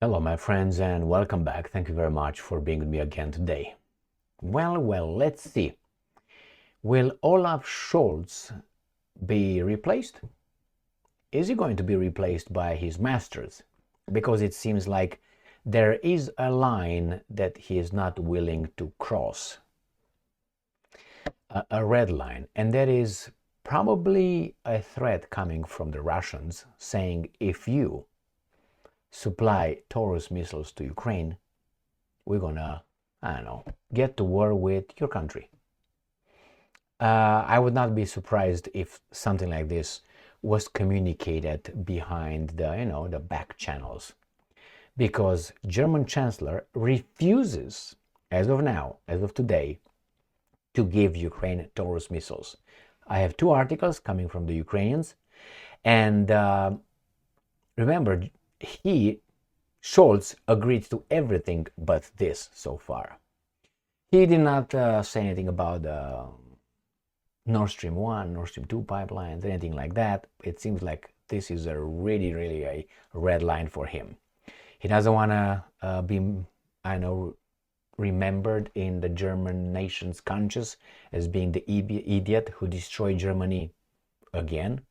Hello, my friends, and welcome back. Thank you very much for being with me again today. Well, let's see. Will Olaf Scholz be replaced? Is he going to be replaced by his masters? Because it seems like there is a line that he is not willing to cross, a red line, and that is probably a threat coming from the Russians saying if you supply Taurus missiles to Ukraine, we're gonna, I don't know, get to war with your country. I would not be surprised if something like this was communicated behind the back channels, because German Chancellor refuses, as of now, as of today, to give Ukraine Taurus missiles. I have two articles coming from the Ukrainians, and remember, Scholz agreed to everything but this so far. He did not say anything about Nord Stream 1, Nord Stream 2 pipelines, anything like that. It seems like this is a really a red line for him. He doesn't want to be, remembered in the German nation's conscience as being the idiot who destroyed Germany again.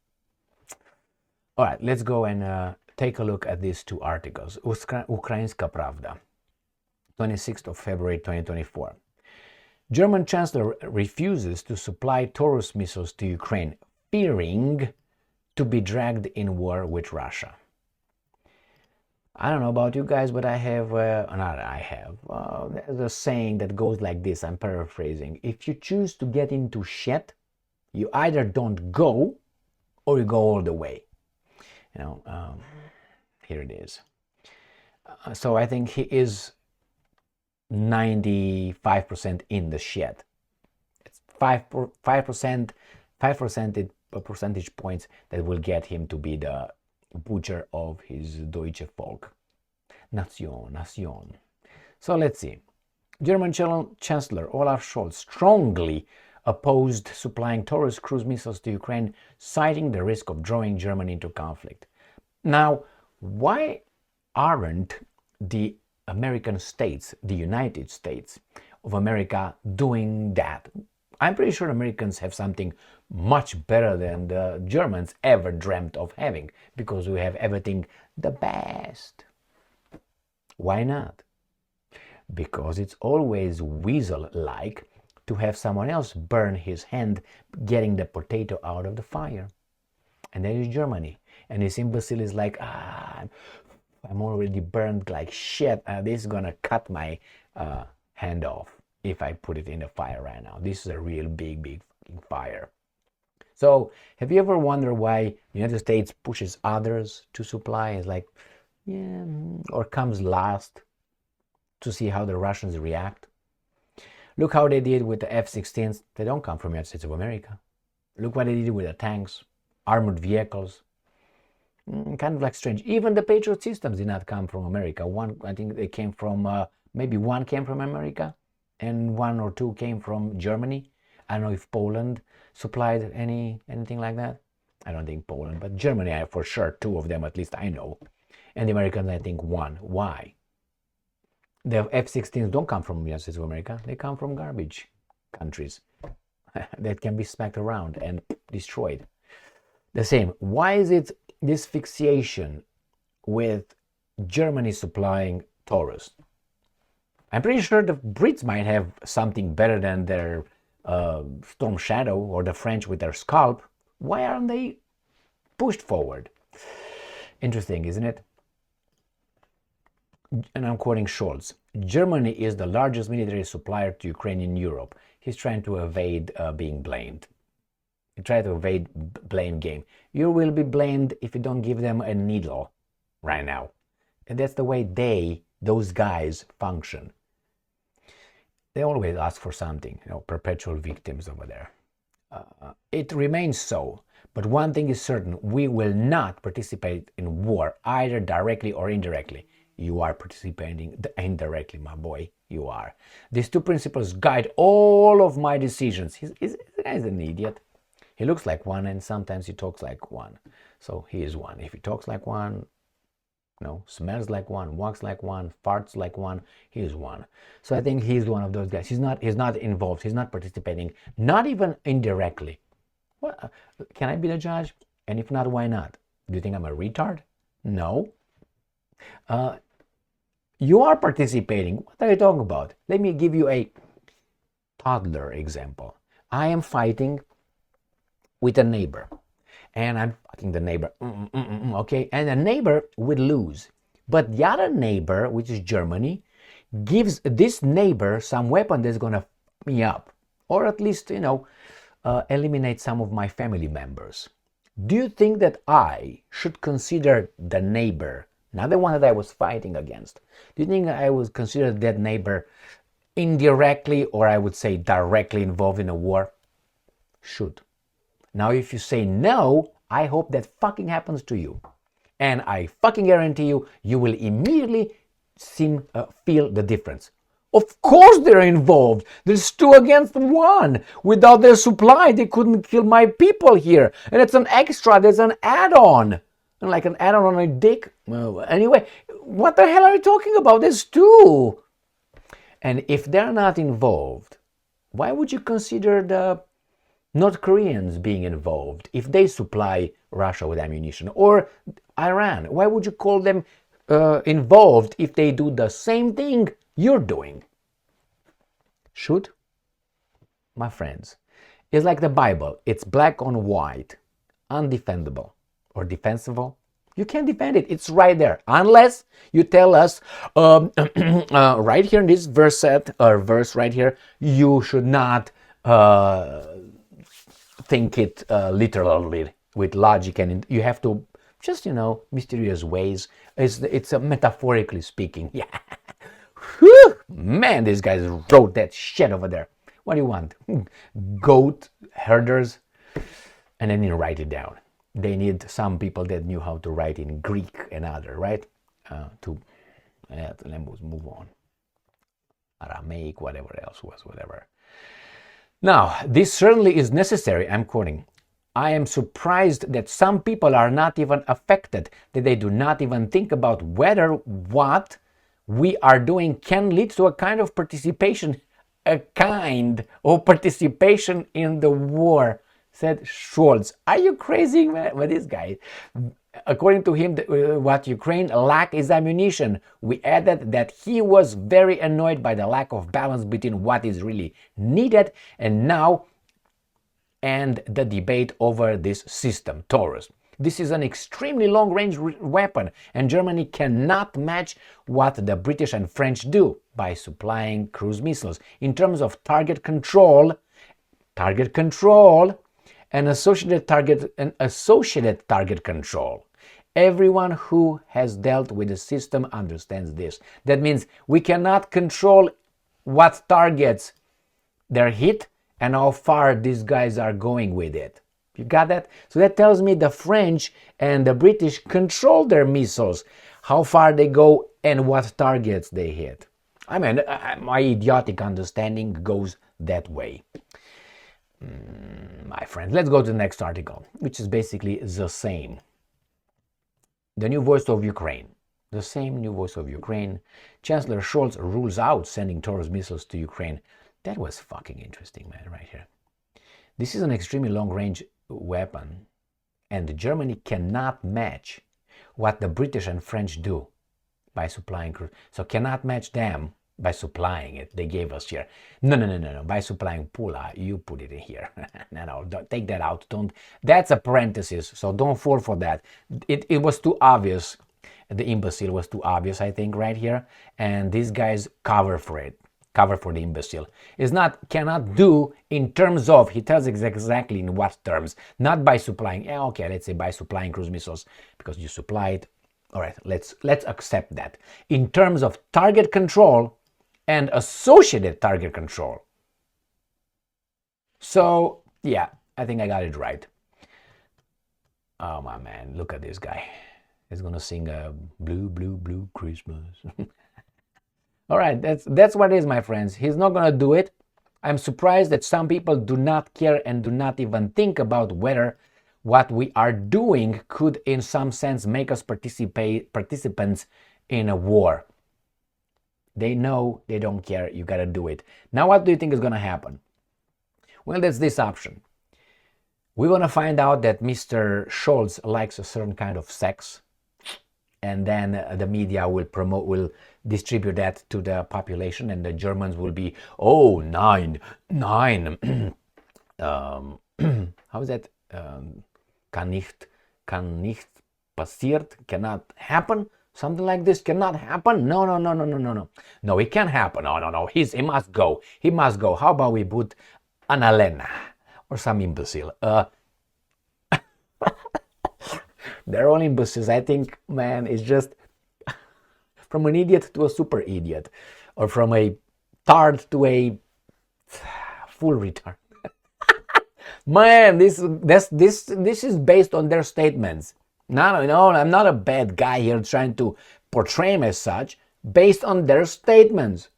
All right, let's go and take a look at these two articles. Ukrainska Pravda, 26th of February 2024. German Chancellor refuses to supply Taurus missiles to Ukraine, fearing to be dragged in war with Russia. I don't know about you guys, but there's a saying that goes like this, I'm paraphrasing. If you choose to get into shit, you either don't go or you go all the way. Here it is. So I think he is 95% in the shit. It's 5% percentage points that will get him to be the butcher of his Deutsche Volk. Nation. So let's see. German Chancellor Olaf Scholz strongly opposed supplying Taurus cruise missiles to Ukraine, citing the risk of drawing Germany into conflict. Now, why aren't the American states, the United States of America, doing that? I'm pretty sure Americans have something much better than the Germans ever dreamt of having, because we have everything the best. Why not? Because it's always weasel-like to have someone else burn his hand getting the potato out of the fire. And that is Germany. And this imbecile is like, I'm already burned like shit. This is gonna cut my hand off if I put it in the fire right now. This is a real big fucking fire. So have you ever wondered why the United States pushes others to supply? It's like, yeah, or comes last to see how the Russians react? Look how they did with the F-16s. They don't come from the United States of America. Look what they did with the tanks, armored vehicles. Kind of like strange. Even the Patriot systems did not come from America. One, I think they came from, maybe one came from America and one or two came from Germany. I don't know if Poland supplied anything like that. I don't think Poland, but Germany, for sure, two of them at least I know. And the Americans, I think one. Why? The F-16s don't come from the United States of America. They come from garbage countries that can be smacked around and destroyed. The same. Why is it this fixation with Germany supplying Taurus? I'm pretty sure the Brits might have something better than their Storm Shadow, or the French with their Scalp. Why aren't they pushed forward? Interesting, isn't it? And I'm quoting Scholz. Germany is the largest military supplier to Ukraine in Europe. He's trying to evade being blamed. You try to evade blame game. You will be blamed if you don't give them a needle right now. And that's the way those guys function. They always ask for something, perpetual victims over there. It remains so. But one thing is certain, we will not participate in war, either directly or indirectly. You are participating indirectly, my boy. You are. These two principles guide all of my decisions. The guy's an idiot. He looks like one, and sometimes he talks like one. So he is one. If he talks like one, No, smells like one, walks like one, farts like one. He's one. So I think he's one of those guys. He's not involved. He's not participating, not even indirectly. What? Can I be the judge? And if not, why not? Do you think I'm a retard? No. You are participating. What are you talking about? Let me give you a toddler example. I am fighting with a neighbor, and I'm fucking the neighbor, okay? And the neighbor would lose. But the other neighbor, which is Germany, gives this neighbor some weapon that's gonna f me up, or at least, eliminate some of my family members. Do you think that I should consider the neighbor, not the one that I was fighting against, do you think I would consider that neighbor indirectly, or I would say directly involved in a war? Should. Now, if you say no, I hope that fucking happens to you. And I fucking guarantee you, you will immediately feel the difference. Of course they're involved. There's 2 against 1. Without their supply, they couldn't kill my people here. And it's an extra, there's an add-on. Like an add-on on a dick. Well, anyway, what the hell are you talking about? There's 2. And if they're not involved, why would you consider the North Koreans being involved if they supply Russia with ammunition? Or Iran? Why would you call them involved if they do the same thing you're doing? Should? My friends, it's like the Bible. It's black on white, undefendable or defensible. You can't defend it. It's right there. Unless you tell us right here in this verse right here, you should not think it literally with logic, and you have to just, mysterious ways. It's metaphorically speaking. Yeah. Whew, man, these guys wrote that shit over there. What do you want? Goat herders? And then you write it down. They need some people that knew how to write in Greek and other, right? Let's move on. Aramaic, whatever else was, whatever. Now, this certainly is necessary, I'm quoting. I am surprised that some people are not even affected, that they do not even think about whether what we are doing can lead to a kind of participation in the war, said Scholz. Are you crazy, man? Well, this guy, according to him, what Ukraine lack is ammunition. We added that he was very annoyed by the lack of balance between what is really needed and the debate over this system, Taurus. This is an extremely long-range weapon, and Germany cannot match what the British and French do by supplying cruise missiles. In terms of target control, and associated target control. Everyone who has dealt with the system understands this. That means we cannot control what targets they're hit and how far these guys are going with it. You got that? So that tells me the French and the British control their missiles, how far they go and what targets they hit. I mean, my idiotic understanding goes that way. My friend, let's go to the next article, which is basically the same. The new voice of Ukraine. The same new voice of Ukraine. Chancellor Scholz rules out sending Taurus missiles to Ukraine. That was fucking interesting, man, right here. This is an extremely long-range weapon, and Germany cannot match what the British and French do by supplying cruise. So cannot match them by supplying it. They gave us here. No. By supplying Pula, you put it in here. No, don't take that out. Don't. That's a parenthesis, so don't fall for that. It was too obvious. The imbecile was too obvious, I think, right here. And these guys cover for it. Cover for the imbecile. It's not, cannot do in terms of, he tells exactly in what terms. Not by supplying, let's say by supplying cruise missiles, because you supply it. All right, let's accept that. In terms of target control and associated target control. So, yeah, I think I got it right. Oh, my man, look at this guy. He's going to sing a blue, blue, blue Christmas. All right, that's what it is, my friends. He's not going to do it. I'm surprised that some people do not care and do not even think about whether what we are doing could in some sense make us participants in a war. They know, they don't care, you gotta do it. Now what do you think is gonna happen? Well, there's this option. We're gonna find out that Mr. Scholz likes a certain kind of sex, and then the media will distribute that to the population, and the Germans will be, oh, nine, how is that? Kann nicht passiert, cannot happen. Something like this cannot happen. No. No, it can't happen. No. He must go. He must go. How about we put Annalena or some imbecile? They're all imbeciles. I think, man, it's just from an idiot to a super idiot, or from a tard to a full retard. Man, this is based on their statements. No, I'm not a bad guy here trying to portray him as such, based on their statements.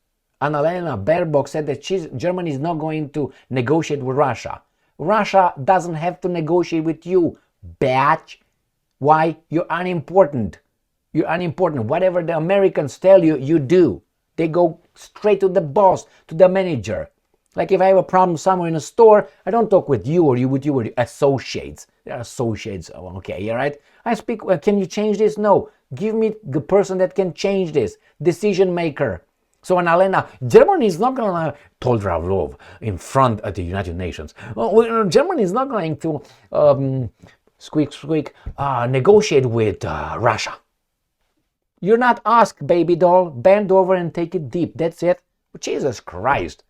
Annalena Baerbock said that Germany is not going to negotiate with Russia. Russia doesn't have to negotiate with you, bitch. Why? You're unimportant. You're unimportant. Whatever the Americans tell you, you do. They go straight to the boss, to the manager. Like if I have a problem somewhere in a store, I don't talk with you or with your associates. They're associates. Oh, okay, all right. I speak, can you change this? No. Give me the person that can change this. Decision maker. So Annalena, Germany is not going to, told Lavrov in front of the United Nations, Germany is not going to, negotiate with Russia. You're not asked, baby doll. Bend over and take it deep. That's it. Jesus Christ.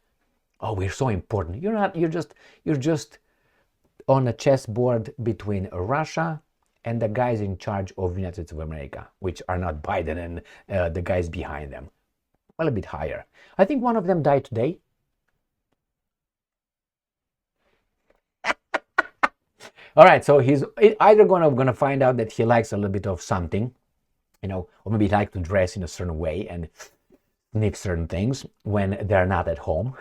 Oh, we're so important. You're not. You're just on a chessboard between Russia and the guys in charge of the United States of America, which are not Biden and the guys behind them. Well, a bit higher. I think one of them died today. All right, so he's either gonna find out that he likes a little bit of something, or maybe he likes to dress in a certain way and sniff certain things when they're not at home.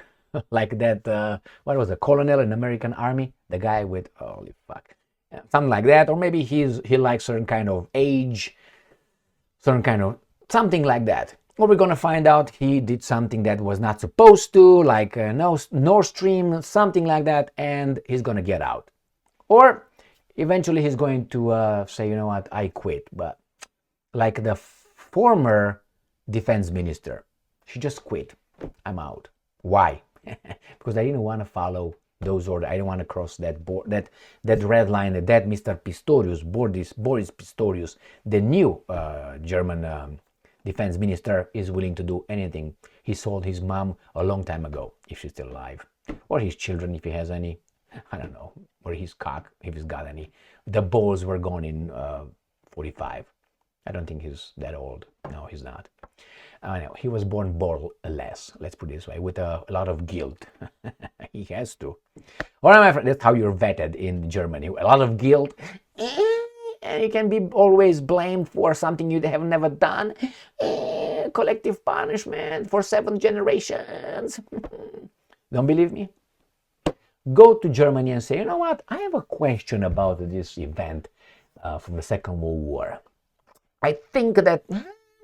Like that, what was a colonel in the American army? The guy with, holy fuck. Something like that. Or maybe he likes certain kind of age, certain kind of, something like that. Or we're going to find out he did something that was not supposed to, like Nord Stream, something like that, and he's going to get out. Or eventually he's going to say, you know what, I quit. But like the former defense minister, she just quit. I'm out. Why? Because I didn't want to follow those orders. I didn't want to cross that board, that red line that Mr. Pistorius, Boris Pistorius, the new German defense minister, is willing to do anything. He sold his mom a long time ago, if she's still alive, or his children, if he has any. I don't know, or his cock, if he's got any. The balls were gone in 45. I don't think he's that old. No, he's not. No, he was born ball-less, let's put it this way, with a lot of guilt. He has to. All right, my friend, that's how you're vetted in Germany. A lot of guilt. And you can be always blamed for something you have never done. Collective punishment for 7 generations. Don't believe me? Go to Germany and say, you know what? I have a question about this event from the Second World War. I think that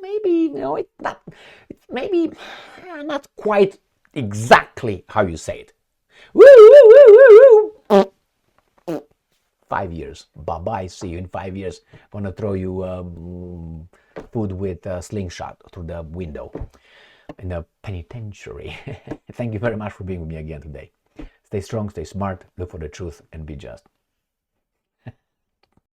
maybe, it's maybe not quite exactly how you say it. Woo, woo, woo, woo, woo. 5 years. Bye-bye. See you in 5 years. I'm going to throw you food with a slingshot through the window in the penitentiary. Thank you very much for being with me again today. Stay strong, stay smart, look for the truth, and be just.